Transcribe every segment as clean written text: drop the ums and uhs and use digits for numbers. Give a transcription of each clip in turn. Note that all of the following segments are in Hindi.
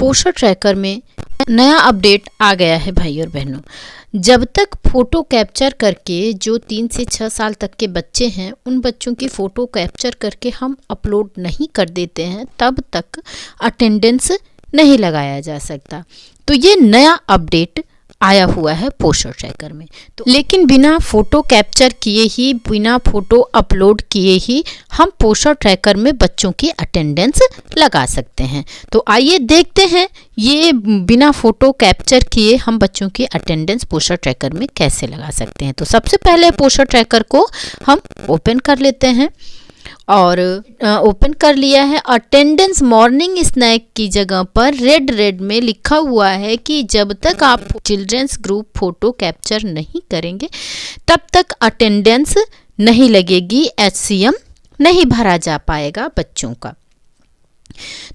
पोषण ट्रैकर में नया अपडेट आ गया है भाई और बहनों। जब तक फ़ोटो कैप्चर करके जो 3 से 6 साल तक के बच्चे हैं उन बच्चों की फ़ोटो कैप्चर करके हम अपलोड नहीं कर देते हैं तब तक अटेंडेंस नहीं लगाया जा सकता। तो ये नया अपडेट आया हुआ है पोषण ट्रैकर में। तो लेकिन बिना फ़ोटो कैप्चर किए ही, बिना फ़ोटो अपलोड किए ही हम पोषण ट्रैकर में बच्चों की अटेंडेंस लगा सकते हैं। तो आइए देखते हैं ये बिना फ़ोटो कैप्चर किए हम बच्चों की अटेंडेंस पोषण ट्रैकर में कैसे लगा सकते हैं। तो सबसे पहले पोषण ट्रैकर को हम ओपन कर लेते हैं और ओपन कर लिया है। अटेंडेंस मॉर्निंग स्नैक की जगह पर रेड में लिखा हुआ है कि जब तक आप चिल्ड्रंस ग्रुप फ़ोटो कैप्चर नहीं करेंगे तब तक अटेंडेंस नहीं लगेगी, HCM नहीं भरा जा पाएगा बच्चों का।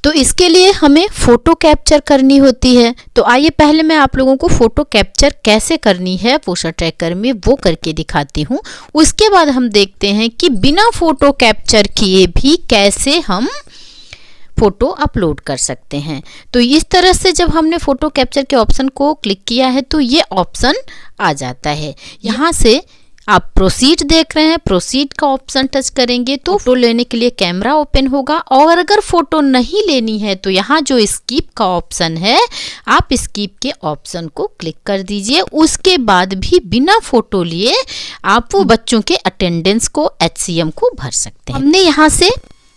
तो इसके लिए हमें फ़ोटो कैप्चर करनी होती है। तो आइए पहले मैं आप लोगों को फ़ोटो कैप्चर कैसे करनी है पोषण ट्रैकर में वो करके दिखाती हूँ। उसके बाद हम देखते हैं कि बिना फ़ोटो कैप्चर किए भी कैसे हम फ़ोटो अपलोड कर सकते हैं। तो इस तरह से जब हमने फ़ोटो कैप्चर के ऑप्शन को क्लिक किया है तो ये ऑप्शन आ जाता है। यहाँ से आप प्रोसीड देख रहे हैं, प्रोसीड का ऑप्शन टच करेंगे तो फोटो लेने के लिए कैमरा ओपन होगा। और अगर फोटो नहीं लेनी है तो यहाँ जो स्किप का ऑप्शन है आप स्किप के ऑप्शन को क्लिक कर दीजिए। उसके बाद भी बिना फोटो लिए आप वो बच्चों के अटेंडेंस को, HCM को भर सकते हैं। हमने यहाँ से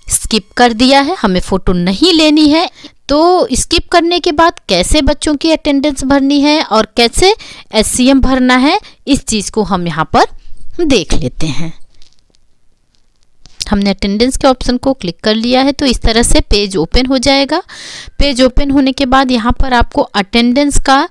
स्किप कर दिया है, हमें फोटो नहीं लेनी है। तो स्किप करने के बाद कैसे बच्चों की अटेंडेंस भरनी है और कैसे HCM भरना है इस चीज़ को हम यहाँ पर देख लेते हैं। हमने अटेंडेंस के ऑप्शन को क्लिक कर लिया है तो इस तरह से पेज ओपन हो जाएगा। पेज ओपन होने के बाद यहाँ पर आपको अटेंडेंस का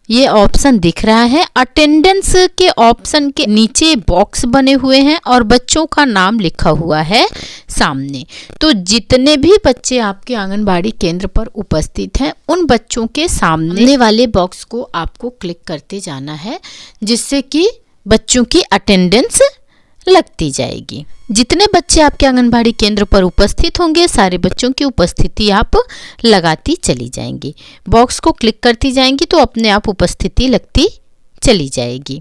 ये ऑप्शन दिख रहा है। अटेंडेंस के ऑप्शन के नीचे बॉक्स बने हुए हैं और बच्चों का नाम लिखा हुआ है सामने। तो जितने भी बच्चे आपके आंगनबाड़ी केंद्र पर उपस्थित हैं उन बच्चों के सामने वाले बॉक्स को आपको क्लिक करते जाना है जिससे कि बच्चों की अटेंडेंस लगती जाएगी। जितने बच्चे आपके आंगनबाड़ी केंद्र पर उपस्थित होंगे सारे बच्चों की उपस्थिति आप लगाती चली जाएंगी। बॉक्स को क्लिक करती जाएंगी तो अपने आप उपस्थिति लगती चली जाएगी।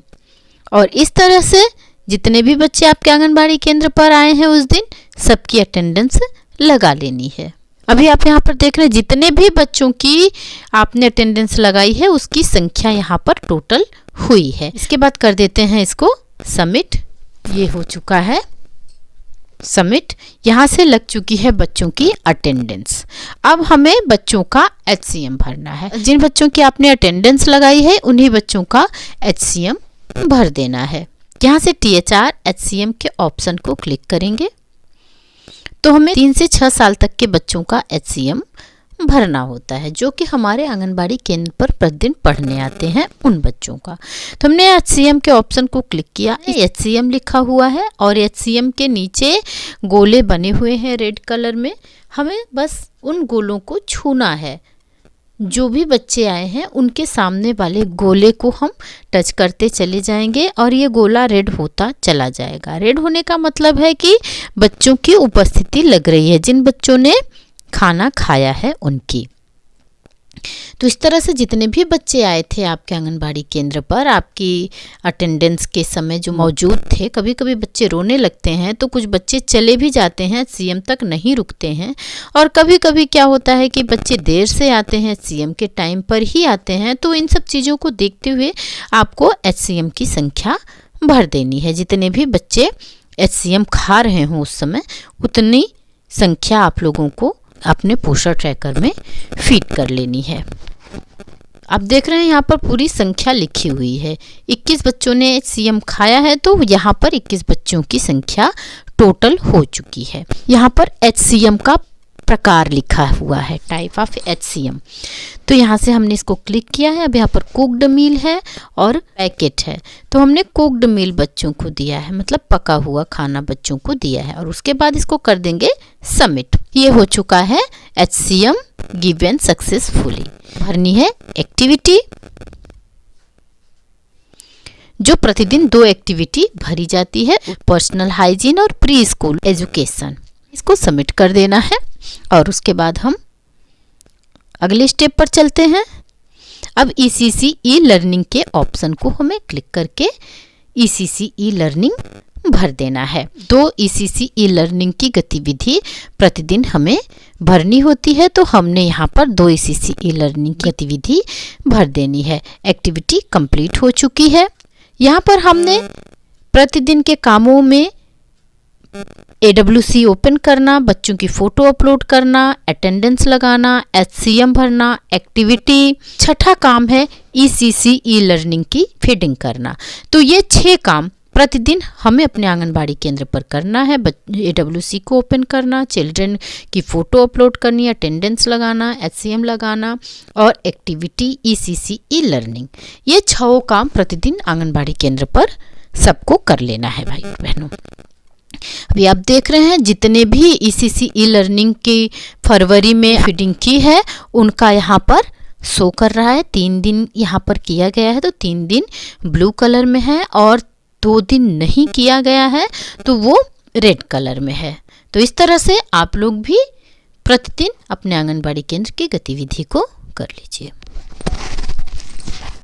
और इस तरह से जितने भी बच्चे आपके आंगनबाड़ी केंद्र पर आए हैं उस दिन सबकी अटेंडेंस लगा लेनी है। अभी आप यहाँ पर देख रहे हैं जितने भी बच्चों की आपने अटेंडेंस लगाई है उसकी संख्या यहाँ पर टोटल हुई है। इसके बाद कर देते हैं इसको सबमिट। ये हो चुका है सबमिट। यहाँ से लग चुकी है बच्चों की अटेंडेंस। अब हमें बच्चों का HCM भरना है। जिन बच्चों की आपने अटेंडेंस लगाई है उन्हीं बच्चों का HCM भर देना है। यहाँ से THR HCM के ऑप्शन को क्लिक करेंगे तो हमें 3 से 6 साल तक के बच्चों का HCM भरना होता है जो कि हमारे आंगनबाड़ी केंद्र पर प्रतिदिन पढ़ने आते हैं उन बच्चों का। तो हमने HCM के ऑप्शन को क्लिक किया, HCM लिखा हुआ है और HCM के नीचे गोले बने हुए हैं रेड कलर में। हमें बस उन गोलों को छूना है। जो भी बच्चे आए हैं उनके सामने वाले गोले को हम टच करते चले जाएंगे और ये गोला रेड होता चला जाएगा। रेड होने का मतलब है कि बच्चों की उपस्थिति लग रही है, जिन बच्चों ने खाना खाया है उनकी। तो इस तरह से जितने भी बच्चे आए थे आपके आंगनबाड़ी केंद्र पर आपकी अटेंडेंस के समय जो मौजूद थे, कभी कभी बच्चे रोने लगते हैं तो कुछ बच्चे चले भी जाते हैं, HCM तक नहीं रुकते हैं। और कभी कभी क्या होता है कि बच्चे देर से आते हैं, HCM के टाइम पर ही आते हैं। तो इन सब चीज़ों को देखते हुए आपको HCM की संख्या भर देनी है। जितने भी बच्चे HCM खा रहे हों उस समय उतनी संख्या आप लोगों को अपने पोषण ट्रैकर में फीड कर लेनी है। आप देख रहे हैं यहाँ पर पूरी संख्या लिखी हुई है। 21 बच्चों ने HCM खाया है तो यहाँ पर 21 बच्चों की संख्या टोटल हो चुकी है। यहाँ पर HCM का प्रकार लिखा हुआ है, टाइप ऑफ HCM। तो यहाँ से हमने इसको क्लिक किया है। अब यहाँ पर कुक्ड मील है और पैकेट है तो हमने कुक्ड मील बच्चों को दिया है, मतलब पका हुआ खाना बच्चों को दिया है। और उसके बाद इसको कर देंगे सबमिट। ये हो चुका है HCM गिवन सक्सेसफुली। भरनी है एक्टिविटी जो प्रतिदिन 2 एक्टिविटी भरी जाती है, पर्सनल हाइजीन और प्री स्कूल एजुकेशन। इसको सबमिट कर देना है और उसके बाद हम अगले स्टेप पर चलते हैं। अब ECC ई लर्निंग के ऑप्शन को हमें क्लिक करके ECC ई लर्निंग भर देना है। 2 ECC ई लर्निंग की गतिविधि प्रतिदिन हमें भरनी होती है, तो हमने यहाँ पर 2 ECC ई लर्निंग की गतिविधि भर देनी है। एक्टिविटी कंप्लीट हो चुकी है। यहाँ पर हमने प्रतिदिन के कामों में AWC ओपन करना, बच्चों की फ़ोटो अपलोड करना, अटेंडेंस लगाना, HCM भरना, एक्टिविटी। छठा काम है ECC ई लर्निंग की फीडिंग करना। तो ये 6 काम प्रतिदिन हमें अपने आंगनबाड़ी केंद्र पर करना है। AWC को ओपन करना, चिल्ड्रन की फ़ोटो अपलोड करनी, अटेंडेंस लगाना, HCM लगाना और एक्टिविटी ECC ई लर्निंग। ये 6 काम प्रतिदिन आंगनबाड़ी केंद्र पर सबको कर लेना है भाई बहनों। अभी आप देख रहे हैं जितने भी ECC ई लर्निंग की फरवरी में फीडिंग की है उनका यहाँ पर शो कर रहा है। 3 दिन यहाँ पर किया गया है तो 3 दिन ब्लू कलर में है और 2 दिन नहीं किया गया है तो वो रेड कलर में है। तो इस तरह से आप लोग भी प्रतिदिन अपने आंगनबाड़ी केंद्र की गतिविधि को कर लीजिए।